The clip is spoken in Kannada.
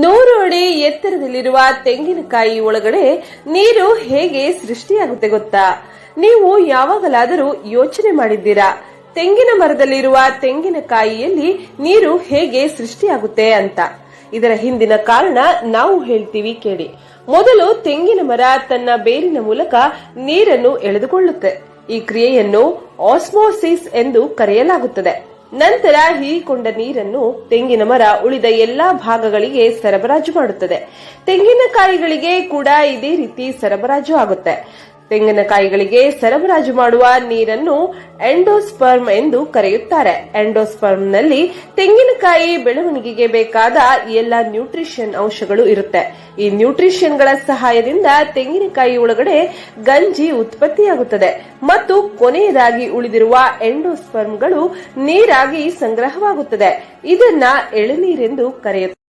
100 ಅಡಿ ಎತ್ತರದಲ್ಲಿರುವ ತೆಂಗಿನಕಾಯಿ ಒಳಗಡೆ ನೀರು ಹೇಗೆ ಸೃಷ್ಟಿಯಾಗುತ್ತೆ ಗೊತ್ತಾ? ನೀವು ಯಾವಾಗಲಾದರೂ ಯೋಚನೆ ಮಾಡಿದ್ದೀರಾ ತೆಂಗಿನ ಮರದಲ್ಲಿರುವ ತೆಂಗಿನಕಾಯಿಯಲ್ಲಿ ನೀರು ಹೇಗೆ ಸೃಷ್ಟಿಯಾಗುತ್ತೆ ಅಂತ? ಇದರ ಹಿಂದಿನ ಕಾರಣ ನಾವು ಹೇಳ್ತೀವಿ ಕೇಳಿ. ಮೊದಲು ತೆಂಗಿನ ಮರ ತನ್ನ ಬೇರಿನ ಮೂಲಕ ನೀರನ್ನು ಎಳೆದುಕೊಳ್ಳುತ್ತೆ. ಈ ಕ್ರಿಯೆಯನ್ನು ಆಸ್ಮೋಸಿಸ್ ಎಂದು ಕರೆಯಲಾಗುತ್ತದೆ. ನಂತರ ಹೀರಿಕೊಂಡ ನೀರನ್ನು ತೆಂಗಿನ ಮರ ಉಳಿದ ಎಲ್ಲಾ ಭಾಗಗಳಿಗೆ ಸರಬರಾಜು ಮಾಡುತ್ತದೆ. ತೆಂಗಿನಕಾಯಿಗಳಿಗೆ ಕೂಡ ಇದೇ ರೀತಿ ಸರಬರಾಜು ಆಗುತ್ತೆ. ತೆಂಗಿನಕಾಯಿಗಳಿಗೆ ಸರಬರಾಜು ಮಾಡುವ ನೀರನ್ನು ಎಂಡೋಸ್ಪರ್ಮ್ ಎಂದು ಕರೆಯುತ್ತಾರೆ. ಎಂಡೋಸ್ಪರ್ಮ್ನಲ್ಲಿ ತೆಂಗಿನಕಾಯಿ ಬೆಳವಣಿಗೆಗೆ ಬೇಕಾದ ಎಲ್ಲಾ ನ್ಯೂಟ್ರಿಷನ್ ಅಂಶಗಳು ಇರುತ್ತೆ. ಈ ನ್ಯೂಟ್ರಿಷನ್ಗಳ ಸಹಾಯದಿಂದ ತೆಂಗಿನಕಾಯಿ ಒಳಗಡೆ ಗಂಜಿ ಉತ್ಪತ್ತಿಯಾಗುತ್ತದೆ ಮತ್ತು ಕೊನೆಯದಾಗಿ ಉಳಿದಿರುವ ಎಂಡೋಸ್ಪರ್ಮ್ಗಳು ನೀರಾಗಿ ಸಂಗ್ರಹವಾಗುತ್ತದೆ. ಇದನ್ನ ಎಳೆನೀರೆಂದು ಕರೆಯುತ್ತಾರೆ.